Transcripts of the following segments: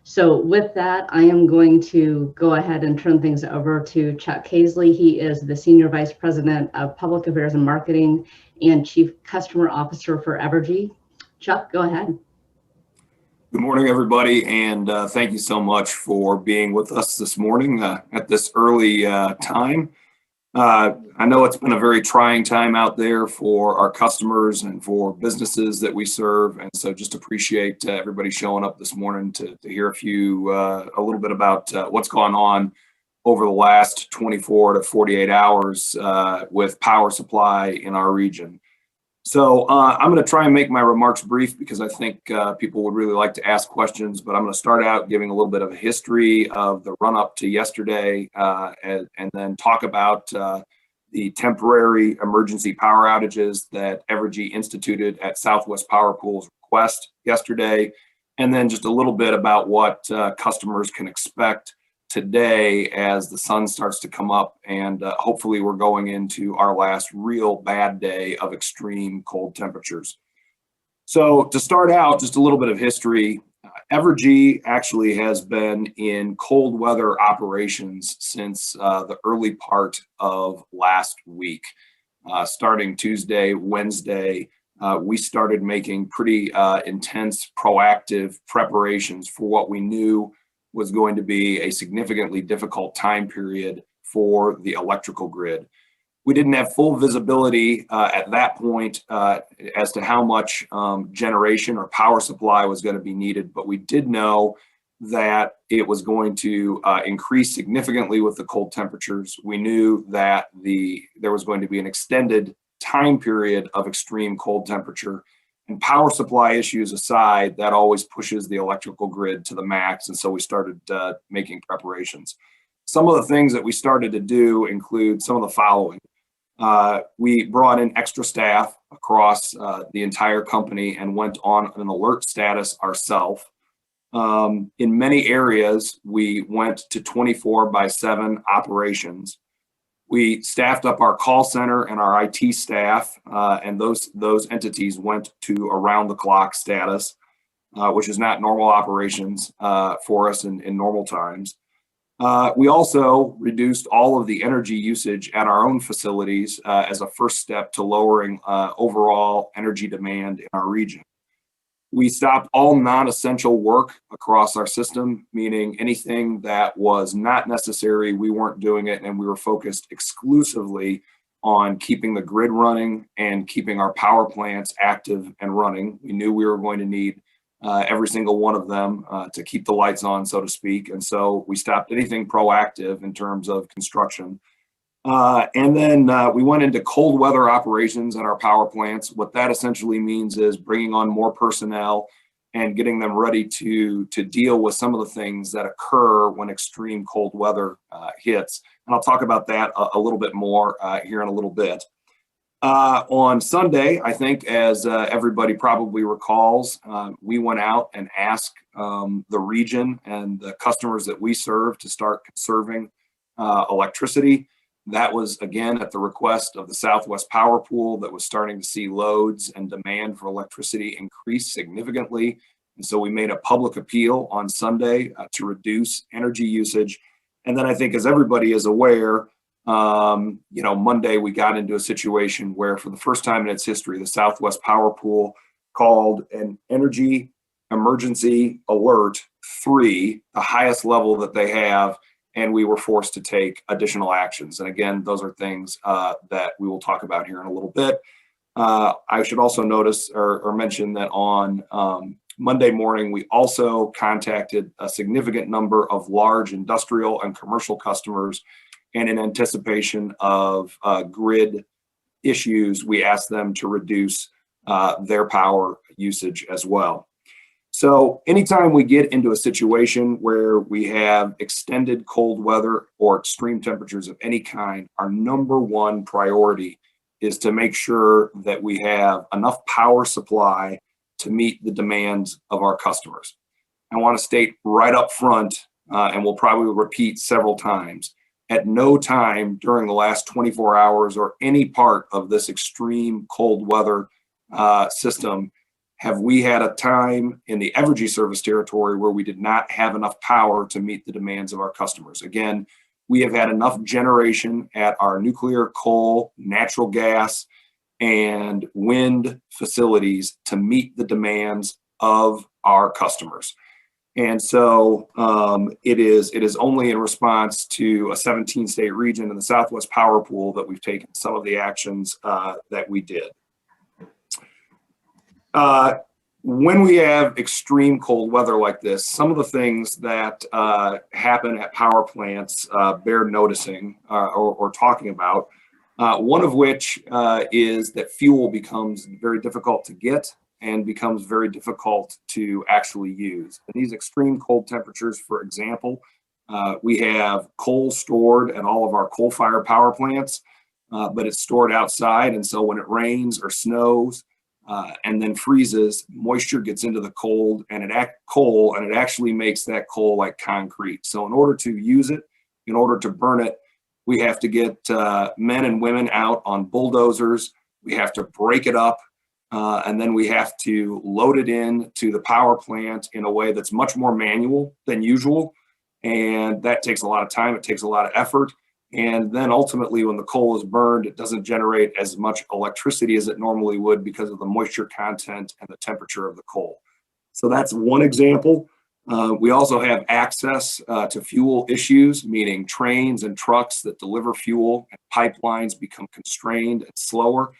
So with that, I am going to go ahead and turn things over to Chuck Caisley. He is the Senior Vice President of Public Affairs and Marketing and Chief Customer Officer for Evergy. Chuck, go ahead. Good morning, everybody, and thank you so much for being with us this morning at this early time. I know it's been a very trying time out there for our customers and for businesses that we serve, and so just appreciate everybody showing up this morning to hear a little bit about what's gone on over the last 24 to 48 hours with power supply in our region. So I'm going to try and make my remarks brief because I think people would really like to ask questions, but I'm going to start out giving a little bit of a history of the run up to yesterday and then talk about the temporary emergency power outages that Evergy instituted at Southwest Power Pool's request yesterday, and then just a little bit about what customers can expect today as the sun starts to come up and hopefully we're going into our last real bad day of extreme cold temperatures. So to start out, just a little bit of history. Evergy actually has been in cold weather operations since the early part of last week. Starting Tuesday, Wednesday, we started making pretty intense proactive preparations for what we knew was going to be a significantly difficult time period for the electrical grid. We didn't have full visibility at that point as to how much generation or power supply was going to be needed, but we did know that it was going to increase significantly with the cold temperatures. We knew that there was going to be an extended time period of extreme cold temperature. And power supply issues aside, that always pushes the electrical grid to the max. And so we started making preparations. Some of the things that we started to do include some of the following. We brought in extra staff across the entire company and went on an alert status ourselves. In many areas, we went to 24/7 operations. We staffed up our call center and our IT staff, and those entities went to around-the-clock status, which is not normal operations for us in normal times. We also reduced all of the energy usage at our own facilities as a first step to lowering overall energy demand in our region. We stopped all non-essential work across our system, meaning anything that was not necessary, we weren't doing it, and we were focused exclusively on keeping the grid running and keeping our power plants active and running. We knew we were going to need every single one of them to keep the lights on, so to speak, and so we stopped anything proactive in terms of construction. And then we went into cold weather operations at our power plants. What that essentially means is bringing on more personnel and getting them ready to deal with some of the things that occur when extreme cold weather hits. And I'll talk about that a little bit more here in a little bit. On Sunday, I think, as everybody probably recalls, we went out and asked the region and the customers that we serve to start conserving electricity. That was, again, at the request of the Southwest Power Pool that was starting to see loads and demand for electricity increase significantly. And so we made a public appeal on Sunday to reduce energy usage. And then I think, as everybody is aware, Monday we got into a situation where, for the first time in its history, the Southwest Power Pool called an energy emergency alert 3, the highest level that they have, and we were forced to take additional actions. And again, those are things that we will talk about here in a little bit. I should also notice or mention that on Monday morning, we also contacted a significant number of large industrial and commercial customers, and in anticipation of grid issues, we asked them to reduce their power usage as well. So anytime we get into a situation where we have extended cold weather or extreme temperatures of any kind, our number one priority is to make sure that we have enough power supply to meet the demands of our customers. I want to state right up front, and we'll probably repeat several times, at no time during the last 24 hours or any part of this extreme cold weather system have we had a time in the Evergy service territory where we did not have enough power to meet the demands of our customers. Again, we have had enough generation at our nuclear, coal, natural gas, and wind facilities to meet the demands of our customers. And so it is only in response to a 17-state region in the Southwest Power Pool that we've taken some of the actions that we did. When we have extreme cold weather like this, some of the things that happen at power plants bear noticing or talking about. One of which is that fuel becomes very difficult to get and becomes very difficult to actually use. And these extreme cold temperatures, for example, we have coal stored at all of our coal-fired power plants, but it's stored outside. And so when it rains or snows and then freezes, moisture gets into the coal and it actually makes that coal like concrete. So in order to use it, in order to burn it, we have to get men and women out on bulldozers. We have to break it up, and then we have to load it in to the power plant in a way that's much more manual than usual. And that takes a lot of time. It takes a lot of effort. And then ultimately, when the coal is burned, it doesn't generate as much electricity as it normally would because of the moisture content and the temperature of the coal. So that's one example. We also have access to fuel issues, meaning trains and trucks that deliver fuel and pipelines become constrained and slower.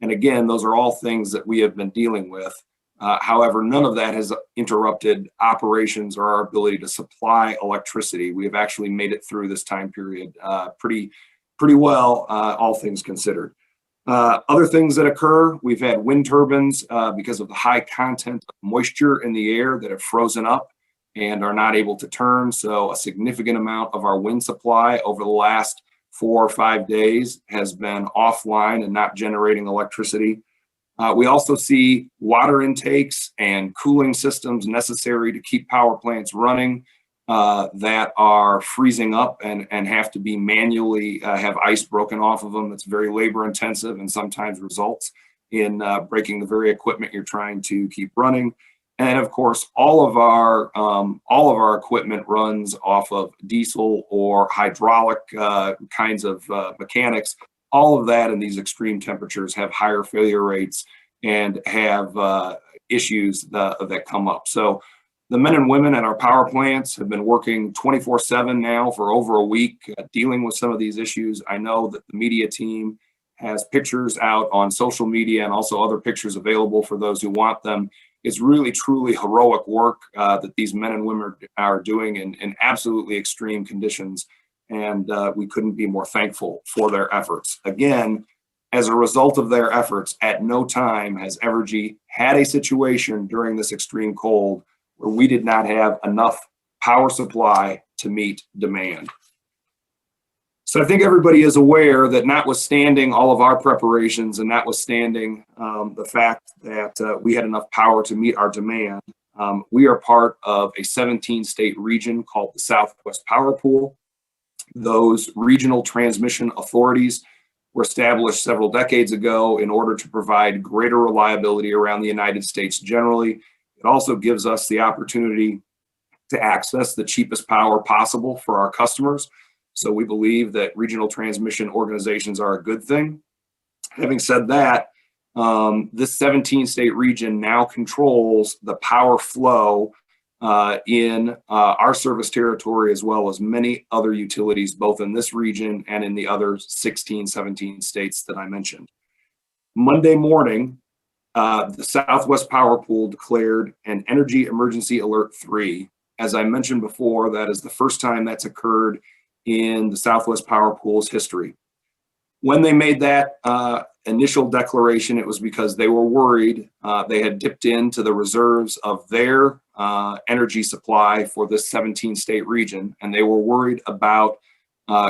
And again, those are all things that we have been dealing with. However, none of that has interrupted operations or our ability to supply electricity. We have actually made it through this time period pretty well, all things considered. Other things that occur, we've had wind turbines because of the high content of moisture in the air that have frozen up and are not able to turn. So a significant amount of our wind supply over the last 4 or 5 days has been offline and not generating electricity. We also see water intakes and cooling systems necessary to keep power plants running that are freezing up and have to be manually have ice broken off of them. It's very labor intensive and sometimes results in breaking the very equipment you're trying to keep running. And of course, all of our equipment runs off of diesel or hydraulic kinds of mechanics. All of that in these extreme temperatures have higher failure rates and have issues that come up. So the men and women at our power plants have been working 24/7 now for over a week, dealing with some of these issues. I know that the media team has pictures out on social media and also other pictures available for those who want them. It's really, truly heroic work that these men and women are doing in absolutely extreme conditions. And we couldn't be more thankful for their efforts. Again, as a result of their efforts, at no time has Evergy had a situation during this extreme cold where we did not have enough power supply to meet demand. So I think everybody is aware that notwithstanding all of our preparations and notwithstanding the fact that we had enough power to meet our demand, we are part of a 17-state region called the Southwest Power Pool. Those regional transmission authorities were established several decades ago in order to provide greater reliability around the United States generally. It also gives us the opportunity to access the cheapest power possible for our customers. So we believe that regional transmission organizations are a good thing. Having said that, this 17-state region now controls the power flow in our service territory, as well as many other utilities, both in this region and in the other 16, 17 states that I mentioned. Monday morning, the Southwest Power Pool declared an Energy Emergency Alert 3. As I mentioned before, that is the first time that's occurred in the Southwest Power Pool's history. When they made that initial declaration, it was because they were worried. They had dipped into the reserves of their energy supply for this 17-state region, and they were worried about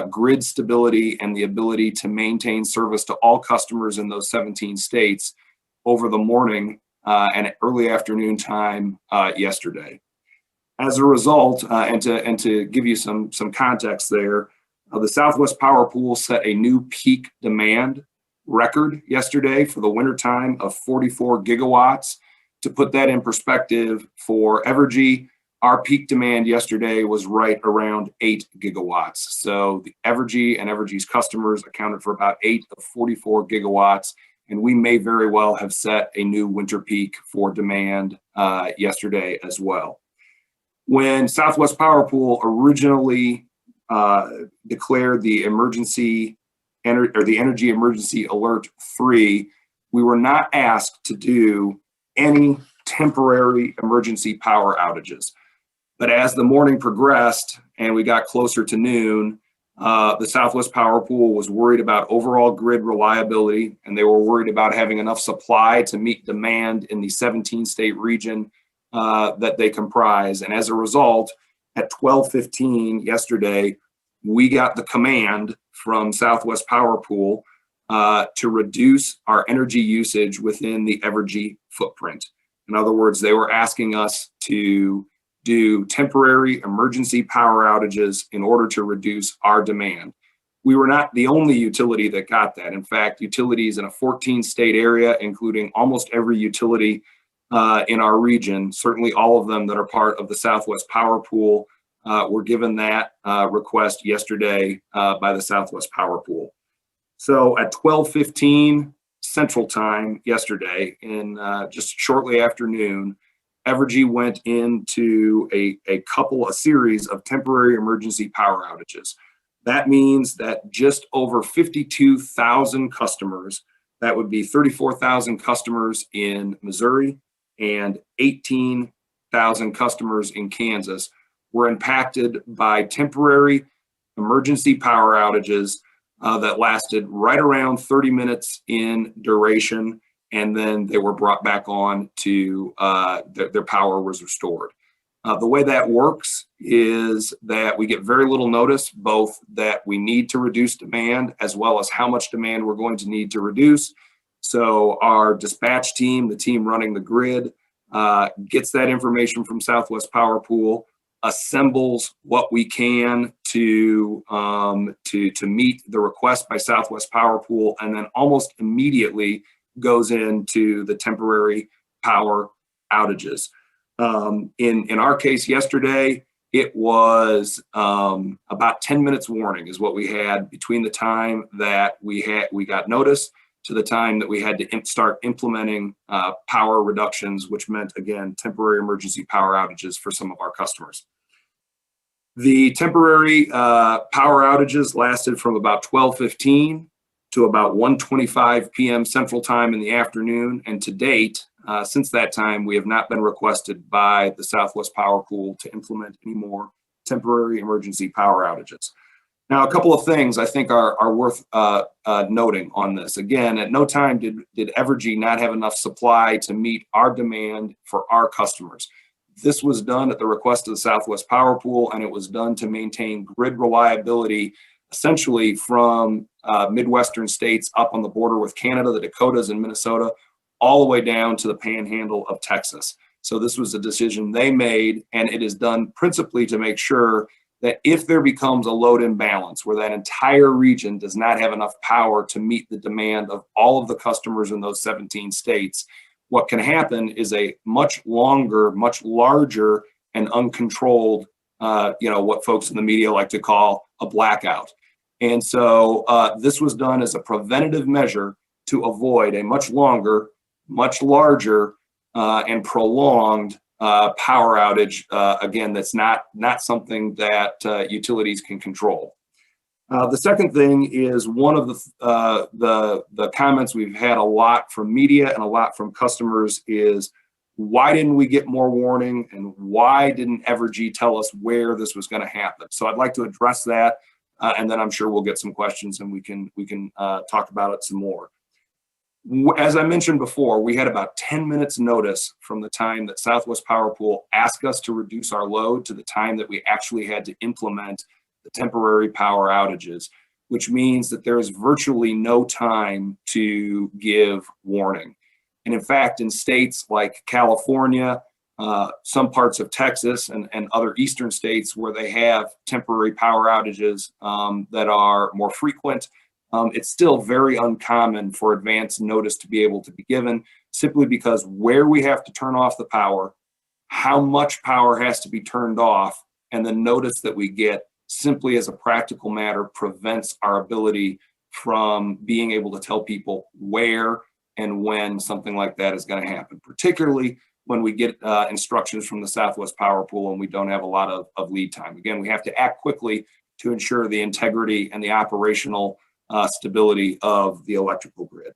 grid stability and the ability to maintain service to all customers in those 17 states over the morning and early afternoon time yesterday. As a result, and to give you some context there, the Southwest Power Pool set a new peak demand record yesterday for the wintertime of 44 gigawatts. To put that in perspective, for Evergy, our peak demand yesterday was right around 8 gigawatts. So the Evergy and Evergy's customers accounted for about 8 of 44 gigawatts, and we may very well have set a new winter peak for demand yesterday as well. When Southwest Power Pool originally declared the Energy Emergency Alert 3, we were not asked to do any temporary emergency power outages. But as the morning progressed and we got closer to noon, the Southwest Power Pool was worried about overall grid reliability, and they were worried about having enough supply to meet demand in the 17-state region that they comprise. And as a result, at 12:15 yesterday, we got the command from Southwest Power Pool to reduce our energy usage within the Evergy footprint. In other words, they were asking us to do temporary emergency power outages in order to reduce our demand. We were not the only utility that got that. In fact, utilities in a 14-state area, including almost every utility in our region, certainly all of them that are part of the Southwest Power Pool, were given that request yesterday by the Southwest Power Pool. So at 12:15 Central Time yesterday, in just shortly after noon, Evergy went into a series of temporary emergency power outages. That means that just over 52,000 customers, that would be 34,000 customers in Missouri and 18,000 customers in Kansas, were impacted by temporary emergency power outages that lasted right around 30 minutes in duration, and then they were brought back on to their power was restored. The way that works is that we get very little notice, both that we need to reduce demand as well as how much demand we're going to need to reduce. So our dispatch team, the team running the grid, gets that information from Southwest Power Pool, assembles what we can to meet the request by Southwest Power Pool, and then almost immediately goes into the temporary power outages. In our case yesterday, it was about 10 minutes warning is what we had between the time that we got notice to the time that we had to start implementing power reductions, which meant, again, temporary emergency power outages for some of our customers. The temporary power outages lasted from about 12:15 to about 1:25 p.m. Central Time in the afternoon. And to date, since that time, we have not been requested by the Southwest Power Pool to implement any more temporary emergency power outages. Now, a couple of things I think are worth noting on this. Again, at no time did Evergy not have enough supply to meet our demand for our customers. This was done at the request of the Southwest Power Pool, and it was done to maintain grid reliability essentially from Midwestern states up on the border with Canada, the Dakotas, and Minnesota, all the way down to the panhandle of Texas. So this was a decision they made, and it is done principally to make sure that if there becomes a load imbalance where that entire region does not have enough power to meet the demand of all of the customers in those 17 states, what can happen is a much longer, much larger, and uncontrolled, what folks in the media like to call a blackout. And so this was done as a preventative measure to avoid a much longer, much larger, and prolonged power outage. Again, that's not something that utilities can control. The second thing is one of the comments we've had a lot from media and a lot from customers is, why didn't we get more warning, and why didn't Evergy tell us where this was going to happen? So I'd like to address that, and then I'm sure we'll get some questions and we can talk about it some more. As I mentioned before, we had about 10 minutes notice from the time that Southwest Power Pool asked us to reduce our load to the time that we actually had to implement the temporary power outages, which means that there is virtually no time to give warning. And in fact, in states like California, some parts of Texas and other eastern states where they have temporary power outages that are more frequent, it's still very uncommon for advance notice to be able to be given. simply because where we have to turn off the power, how much power has to be turned off, and the notice that we get simply as a practical matter prevents our ability from being able to tell people where and when something like that is going to happen, particularly when we get instructions from the Southwest Power Pool and we don't have a lot of lead time. Again, we have to act quickly to ensure the integrity and the operational stability of the electrical grid.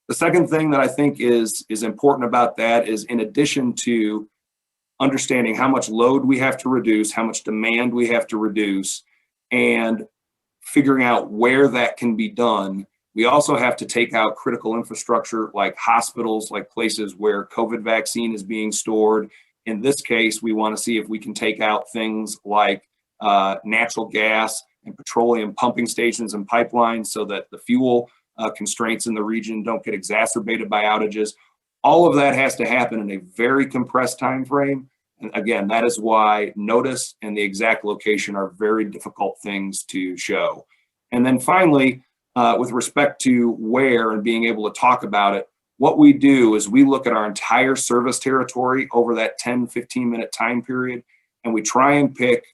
The second thing that I think is important about that is, in addition to understanding how much load we have to reduce, how much demand we have to reduce, and figuring out where that can be done, we also have to take out critical infrastructure like hospitals, like places where COVID vaccine is being stored. In this case, we want to see if we can take out things like natural gas and petroleum pumping stations and pipelines so that the fuel constraints in the region don't get exacerbated by outages. All of that has to happen in a very compressed time frame. And again, that is why notice and the exact location are very difficult things to show. And then finally, with respect to where and being able to talk about it, what we do is we look at our entire service territory over that 10, 15-minute time period, and we try and pick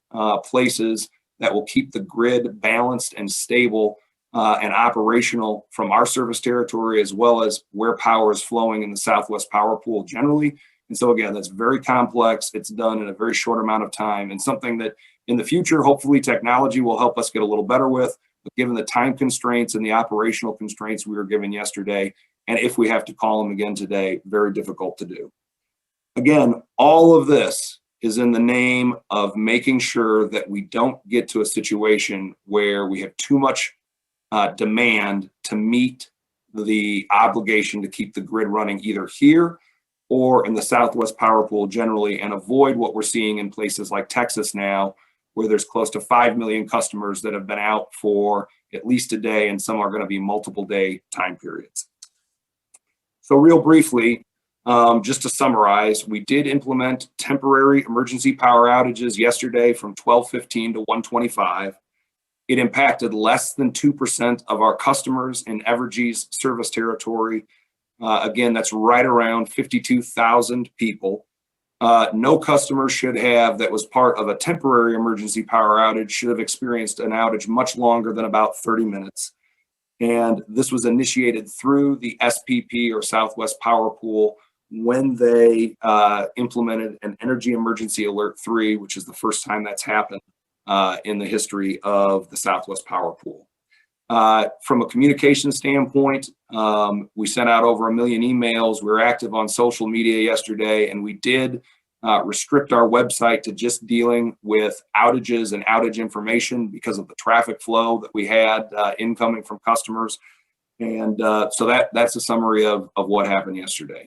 places that will keep the grid balanced and stable and operational from our service territory, as well as where power is flowing in the Southwest Power Pool generally. And so again, that's very complex. It's done in a very short amount of time, and something that in the future, hopefully technology will help us get a little better with. But given the time constraints and the operational constraints we were given yesterday, and if we have to call them again today, very difficult to do. Again, all of this is in the name of making sure that we don't get to a situation where we have too much demand to meet the obligation to keep the grid running either here or in the Southwest Power Pool generally, and avoid what we're seeing in places like Texas now, where there's close to 5 million customers that have been out for at least a day, and some are going to be multiple day time periods. So real briefly, just to summarize, we did implement temporary emergency power outages yesterday from 12:15 to 1:25. It impacted less than 2% of our customers in Evergy's service territory. Again, that's right around 52,000 people. No customer should have, that was part of a temporary emergency power outage, should have experienced an outage much longer than about 30 minutes. And this was initiated through the SPP, or Southwest Power Pool, when they implemented an Energy Emergency Alert 3, which is the first time that's happened in the history of the Southwest Power Pool. From a communication standpoint, we sent out over 1 million emails. We were active on social media yesterday, and we did restrict our website to just dealing with outages and outage information because of the traffic flow that we had incoming from customers. And so that's a summary of what happened yesterday.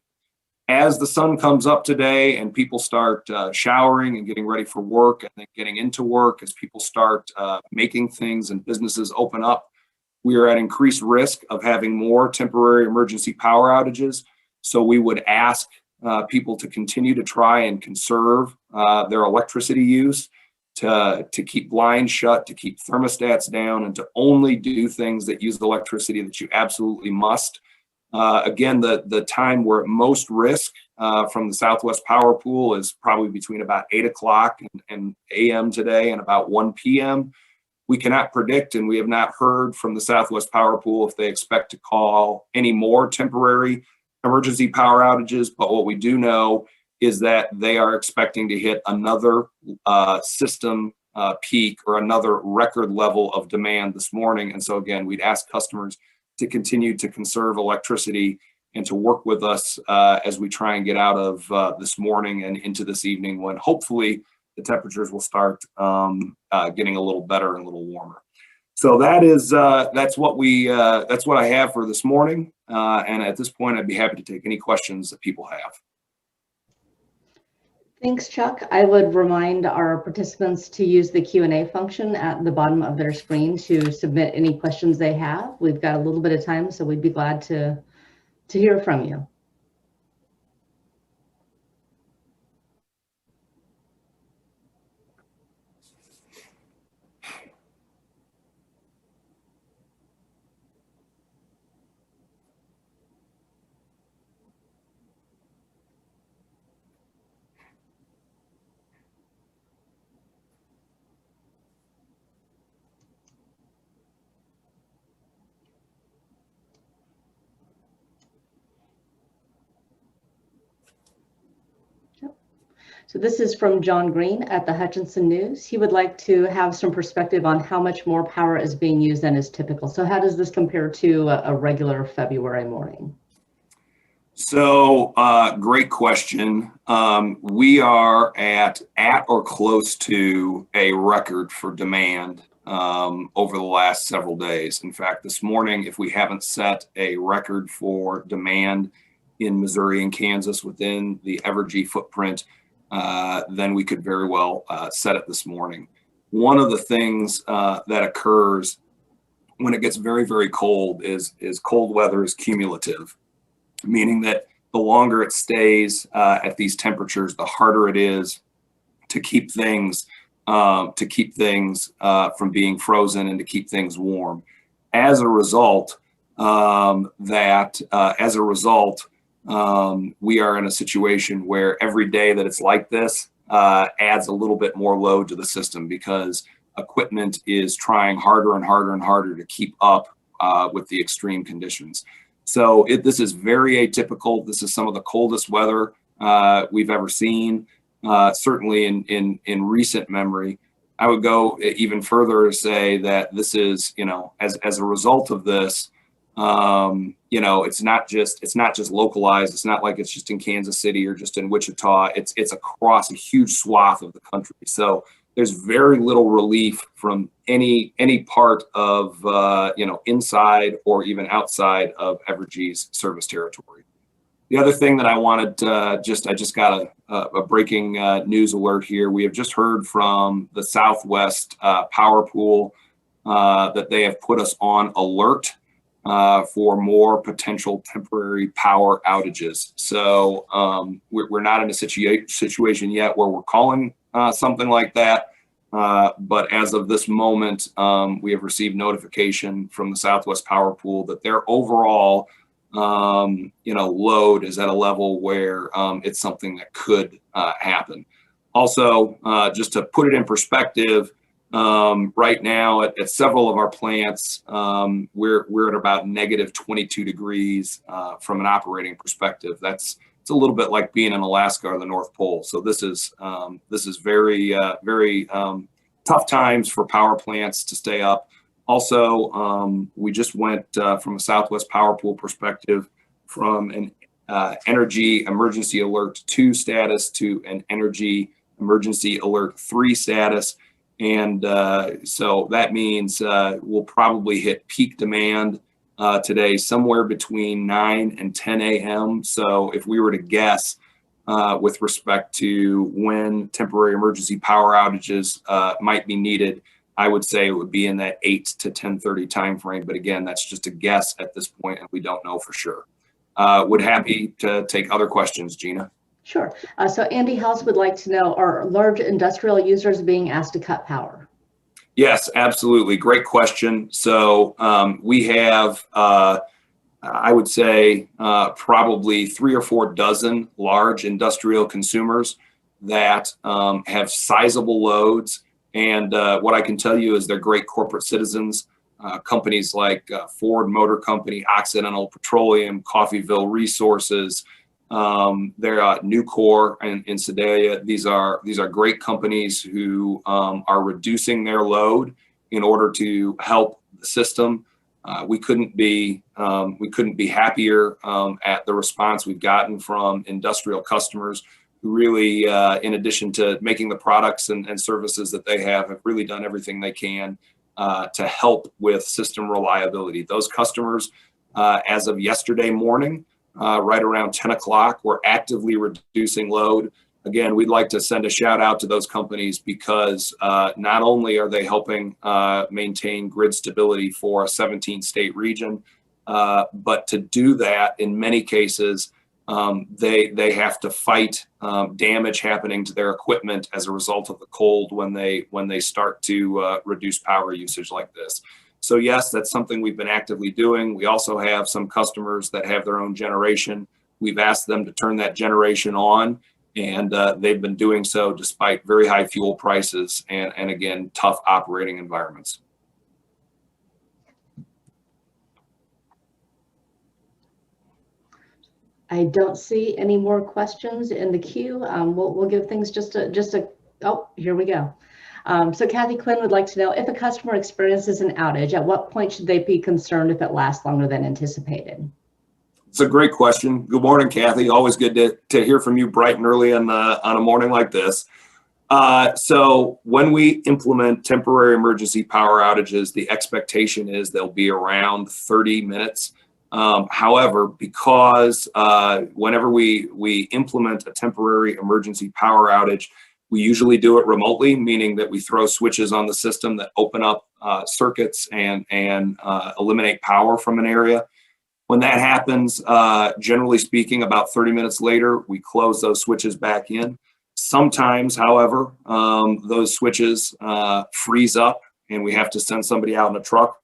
As the sun comes up today and people start showering and getting ready for work, and then getting into work, as people start making things and businesses open up, we are at increased risk of having more temporary emergency power outages. So we would ask people to continue to try and conserve their electricity use, to keep blinds shut, to keep thermostats down, and to only do things that use electricity that you absolutely must. Again, the time we're at most risk from the Southwest Power Pool is probably between about 8 o'clock and a.m. today and about 1 p.m. We cannot predict, and we have not heard from the Southwest Power Pool if they expect to call any more temporary emergency power outages. But what we do know is that they are expecting to hit another system peak, or another record level of demand this morning. And so again, we'd ask customers to continue to conserve electricity and to work with us as we try and get out of this morning and into this evening, when hopefully the temperatures will start getting a little better and a little warmer. So that's what I have for this morning. And at this point, I'd be happy to take any questions that people have. Thanks, Chuck. I would remind our participants to use the Q&A function at the bottom of their screen to submit any questions they have. We've got a little bit of time, so we'd be glad to hear from you. So this is from John Green at the Hutchinson News. He would like to have some perspective on how much more power is being used than is typical. So how does this compare to a regular February morning? So, great question. We are at or close to a record for demand over the last several days. In fact, this morning, if we haven't set a record for demand in Missouri and Kansas within the Evergy footprint, then we could very well set it this morning. One of the things that occurs when it gets very, very cold is cold weather is cumulative, meaning that the longer it stays at these temperatures, the harder it is to keep things from being frozen and to keep things warm. As a result, we are in a situation where every day that it's like this adds a little bit more load to the system because equipment is trying harder and harder and harder to keep up with the extreme conditions. So this is very atypical. This is some of the coldest weather we've ever seen, certainly in recent memory. I would go even further to say that this is, as a result of this, it's not just localized. It's not like it's just in Kansas City or just in Wichita. It's across a huge swath of the country. So there's very little relief from any part of inside or even outside of Evergy's service territory. The other thing that I wanted I just got a breaking news alert here. We have just heard from the Southwest Power Pool that they have put us on alert for more potential temporary power outages. So we're not in a situation yet where we're calling something like that. But as of this moment, we have received notification from the Southwest Power Pool that their overall, load is at a level where it's something that could happen. Also, just to put it in perspective, right now at several of our plants, we're at about negative 22 degrees from an operating perspective. It's a little bit like being in Alaska or the North Pole. So this is very tough times for power plants to stay up. Also, we just went from a Southwest Power Pool perspective from an Energy Emergency Alert 2 status to an Energy Emergency Alert 3 status. And so that means we'll probably hit peak demand today somewhere between 9 and 10 a.m. So if we were to guess with respect to when temporary emergency power outages might be needed, I would say it would be in that 8 to 10:30 timeframe. But again, that's just a guess at this point, and we don't know for sure. Would happy to take other questions, Gina. Sure. So Andy House would like to know, are large industrial users being asked to cut power? Yes, absolutely. Great question. So we have, I would say, probably 3 or 4 dozen large industrial consumers that have sizable loads. And what I can tell you is they're great corporate citizens. Companies like Ford Motor Company, Occidental Petroleum, Coffeyville Resources, they're Nucor and Sedalia. These are great companies who are reducing their load in order to help the system. We couldn't be happier at the response we've gotten from industrial customers who really, in addition to making the products and services that they have really done everything they can to help with system reliability. Those customers, as of yesterday morning, right around 10 o'clock, we're actively reducing load. Again, we'd like to send a shout out to those companies because not only are they helping maintain grid stability for a 17-state region, but to do that, in many cases, they have to fight damage happening to their equipment as a result of the cold when they start to reduce power usage like this. So yes, that's something we've been actively doing. We also have some customers that have their own generation. We've asked them to turn that generation on, and they've been doing so despite very high fuel prices and again, tough operating environments. I don't see any more questions in the queue. We'll give things oh, here we go. So Kathy Quinn would like to know, if a customer experiences an outage, at what point should they be concerned if it lasts longer than anticipated? It's a great question. Good morning, Kathy. Always good to hear from you bright and early on a morning like this. So when we implement temporary emergency power outages, the expectation is they'll be around 30 minutes. However, because whenever we implement a temporary emergency power outage, we usually do it remotely, meaning that we throw switches on the system that open up circuits and eliminate power from an area. When that happens, generally speaking, about 30 minutes later, we close those switches back in. Sometimes, however, those switches freeze up and we have to send somebody out in a truck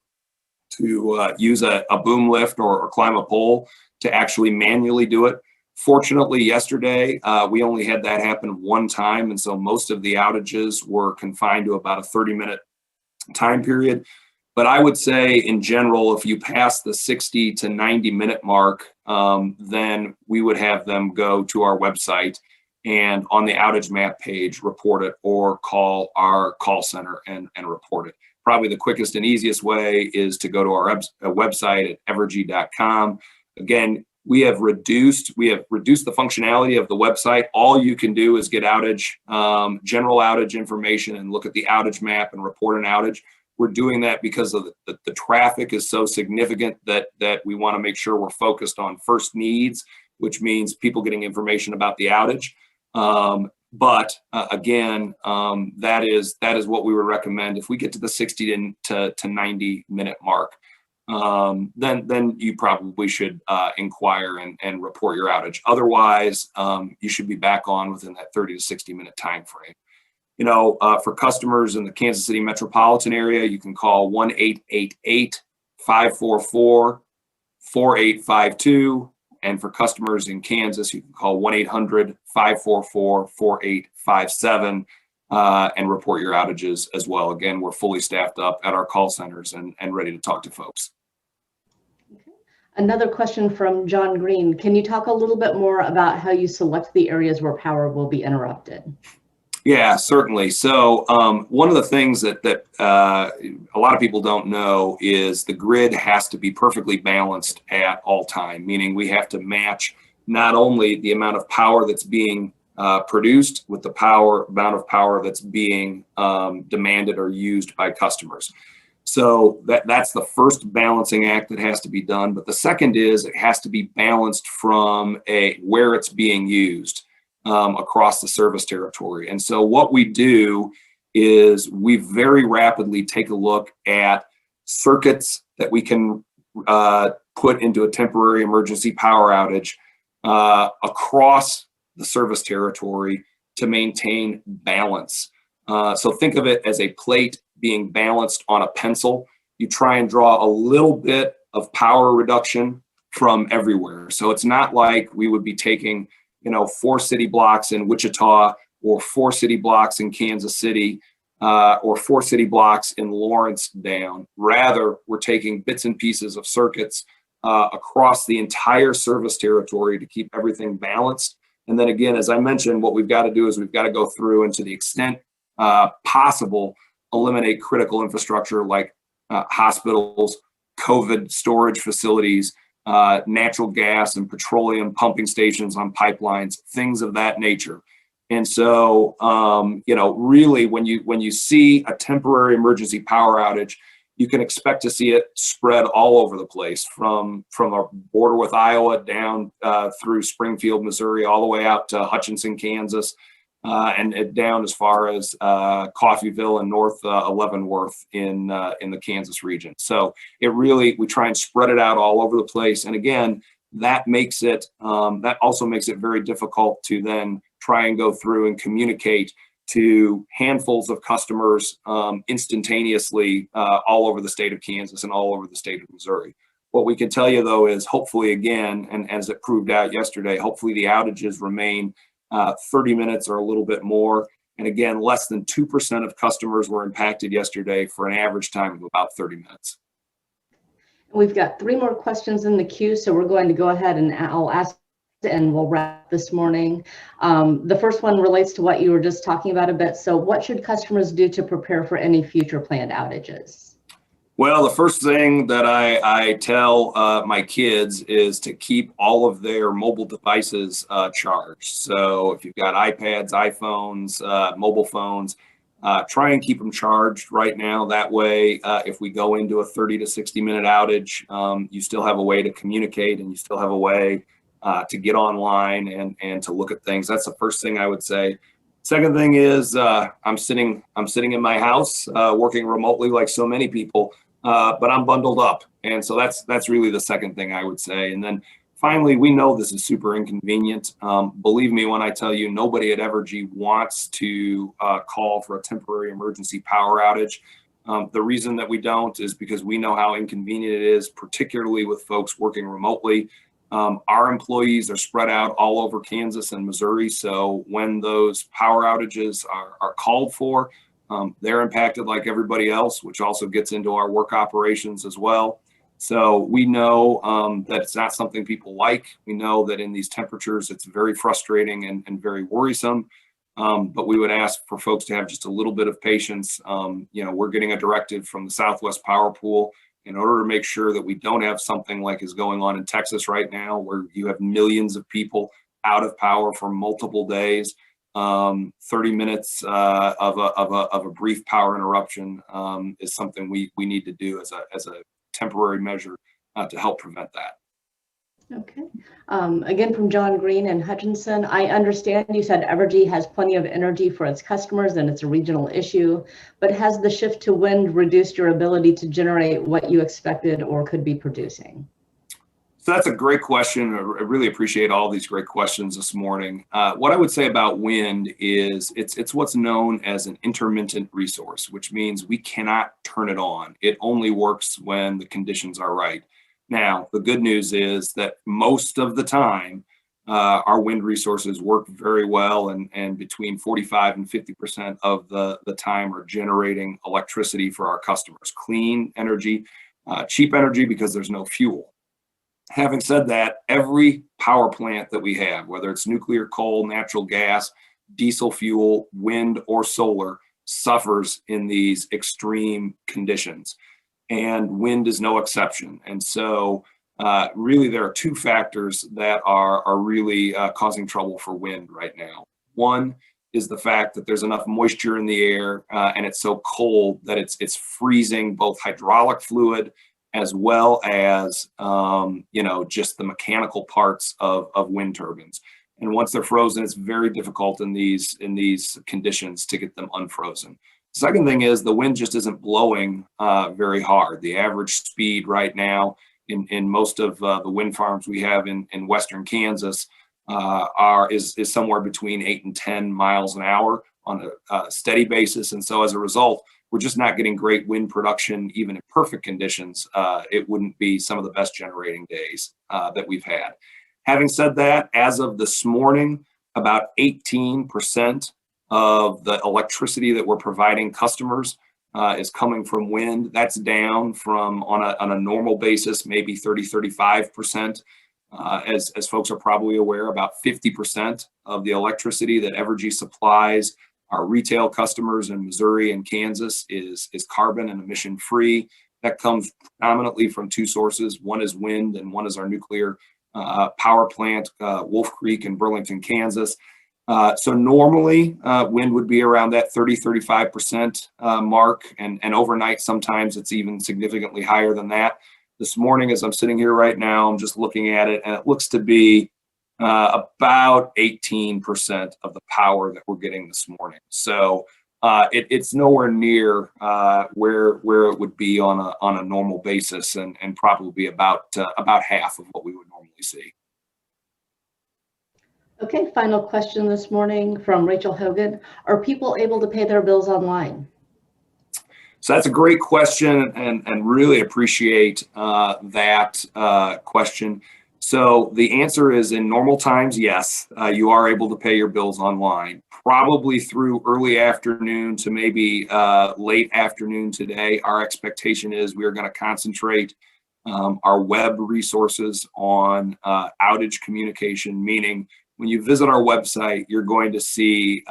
to use a boom lift or climb a pole to actually manually do it. Fortunately, yesterday, we only had that happen one time. And so most of the outages were confined to about a 30-minute time period. But I would say in general, if you pass the 60 to 90-minute mark, then we would have them go to our website and on the outage map page, report it or call our call center and report it. Probably the quickest and easiest way is to go to our website at evergy.com. Again, we have reduced the functionality of the website. All you can do is get general outage information and look at the outage map and report an outage. We're doing that because of the traffic is so significant that we want to make sure we're focused on first needs, which means people getting information about the outage. But again, that is what we would recommend. If we get to the 60 to 90 minute mark, then you probably should inquire and report your outage. Otherwise, you should be back on within that 30 to 60 minute time frame. You know, for customers in the Kansas City metropolitan area, you can call 1-888-544-4852. And for customers in Kansas, you can call 1-800-544-4857 and report your outages as well. Again, we're fully staffed up at our call centers and ready to talk to folks. Okay. Another question from John Green. Can you talk a little bit more about how you select the areas where power will be interrupted? Yeah, certainly. So one of the things that a lot of people don't know is the grid has to be perfectly balanced at all time, meaning we have to match not only the amount of power that's being produced with the amount of power that's being demanded or used by customers. So that's the first balancing act that has to be done. But the second is it has to be balanced from where it's being used. Across the service territory. And so what we do is we very rapidly take a look at circuits that we can put into a temporary emergency power outage across the service territory to maintain balance. So think of it as a plate being balanced on a pencil. You try and draw a little bit of power reduction from everywhere. So it's not like we would be taking 4 city blocks in Wichita or 4 city blocks in Kansas City or 4 city blocks in Lawrence down. Rather, we're taking bits and pieces of circuits across the entire service territory to keep everything balanced. And then again, as I mentioned, what we've got to do is we've got to go through and to the extent possible, eliminate critical infrastructure like hospitals, COVID storage facilities, natural gas and petroleum pumping stations on pipelines, things of that nature. And so, really, when you see a temporary emergency power outage, you can expect to see it spread all over the place, from our border with Iowa down through Springfield, Missouri, all the way out to Hutchinson, Kansas, and down as far as Coffeyville and North Leavenworth in the Kansas region. So we try and spread it out all over the place. And again, that also makes it very difficult to then try and go through and communicate to handfuls of customers instantaneously all over the state of Kansas and all over the state of Missouri. What we can tell you though is hopefully, again, and as it proved out yesterday, hopefully the outages remain 30 minutes or a little bit more. And again, less than 2% of customers were impacted yesterday for an average time of about 30 minutes. We've got 3 more questions in the queue, so we're going to go ahead and I'll ask and we'll wrap this morning. The first one relates to what you were just talking about a bit. So what should customers do to prepare for any future planned outages? Well, the first thing that I tell my kids is to keep all of their mobile devices charged. So if you've got iPads, iPhones, mobile phones, try and keep them charged right now. That way, if we go into a 30 to 60-minute outage, you still have a way to communicate and you still have a way to get online and to look at things. That's the first thing I would say. Second thing is I'm sitting in my house working remotely like so many people, but I'm bundled up. And so that's really the second thing I would say. And then finally, we know this is super inconvenient. Believe me when I tell you, nobody at Evergy wants to call for a temporary emergency power outage. The reason that we don't is because we know how inconvenient it is, particularly with folks working remotely. Our employees are spread out all over Kansas and Missouri. So when those power outages are called for, they're impacted like everybody else, which also gets into our work operations as well. So we know that it's not something people like. We know that in these temperatures, it's very frustrating and very worrisome. But we would ask for folks to have just a little bit of patience. We're getting a directive from the Southwest Power Pool in order to make sure that we don't have something like is going on in Texas right now, where you have millions of people out of power for multiple days. 30 minutes of a brief power interruption is something we need to do as a temporary measure to help prevent that. Okay. Again, from John Green and Hutchinson, I understand you said Evergy has plenty of energy for its customers and it's a regional issue, but has the shift to wind reduced your ability to generate what you expected or could be producing? So that's a great question. I really appreciate all these great questions this morning. What I would say about wind is it's what's known as an intermittent resource, which means we cannot turn it on. It only works when the conditions are right. Now, the good news is that most of the time, our wind resources work very well, and between 45 and 50% of the time are generating electricity for our customers. Clean energy, cheap energy because there's no fuel. Having said that, every power plant that we have, whether it's nuclear, coal, natural gas, diesel fuel, wind, or solar, suffers in these extreme conditions. And wind is no exception. And so really there are two factors that are really causing trouble for wind right now. One is the fact that there's enough moisture in the air and it's so cold that it's freezing both hydraulic fluid as well as just the mechanical parts of wind turbines. And once they're frozen, it's very difficult in these conditions to get them unfrozen. Second thing is the wind just isn't blowing very hard. The average speed right now in most of the wind farms we have in western Kansas is somewhere between 8 and 10 miles an hour on a steady basis. And so as a result, we're just not getting great wind production even in perfect conditions. It wouldn't be some of the best generating days that we've had. Having said that, as of this morning, about 18% of the electricity that we're providing customers is coming from wind. That's down from on a normal basis, maybe 30-35%. As folks are probably aware, about 50% of the electricity that Evergy supplies our retail customers in Missouri and Kansas is carbon and emission free. That comes predominantly from two sources. One is wind and one is our nuclear power plant, Wolf Creek in Burlington, Kansas. So normally wind would be around that 30-35% mark, and overnight sometimes it's even significantly higher than that. This morning, as I'm sitting here right now, I'm just looking at it, and it looks to be about 18% of the power that we're getting this morning. So it's nowhere near where it would be on a normal basis, and probably about half of what we would normally see. Okay, final question this morning from Rachel Hogan. Are people able to pay their bills online? So that's a great question, and really appreciate that question. So the answer is in normal times, yes, you are able to pay your bills online, probably through early afternoon to maybe late afternoon today. Our expectation is we are going to concentrate our web resources on outage communication, meaning when you visit our website, you're going to see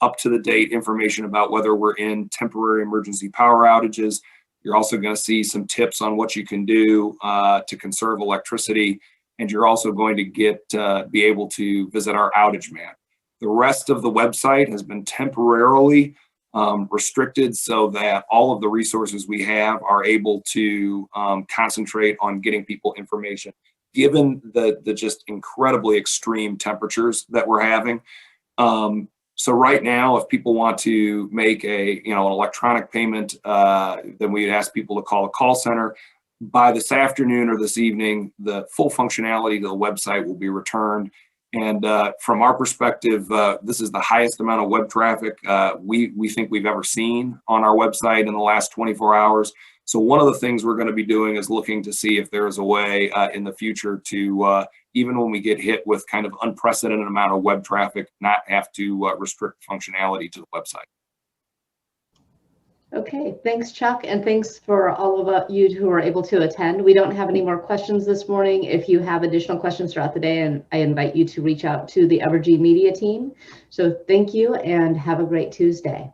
up-to-the-date information about whether we're in temporary emergency power outages. You're also going to see some tips on what you can do to conserve electricity, and you're also going to be able to visit our outage map. The rest of the website has been temporarily restricted so that all of the resources we have are able to concentrate on getting people information, given the just incredibly extreme temperatures that we're having. So right now, if people want to make an electronic payment, then we'd ask people to call a call center. By this afternoon or this evening, the full functionality to the website will be returned. And from our perspective, this is the highest amount of web traffic we think we've ever seen on our website in the last 24 hours. So one of the things we're going to be doing is looking to see if there is a way in the future to, even when we get hit with kind of unprecedented amount of web traffic, not have to restrict functionality to the website. Okay, thanks, Chuck, and thanks for all of you who are able to attend. We don't have any more questions this morning. If you have additional questions throughout the day, and I invite you to reach out to the Evergy media team. So thank you and have a great Tuesday.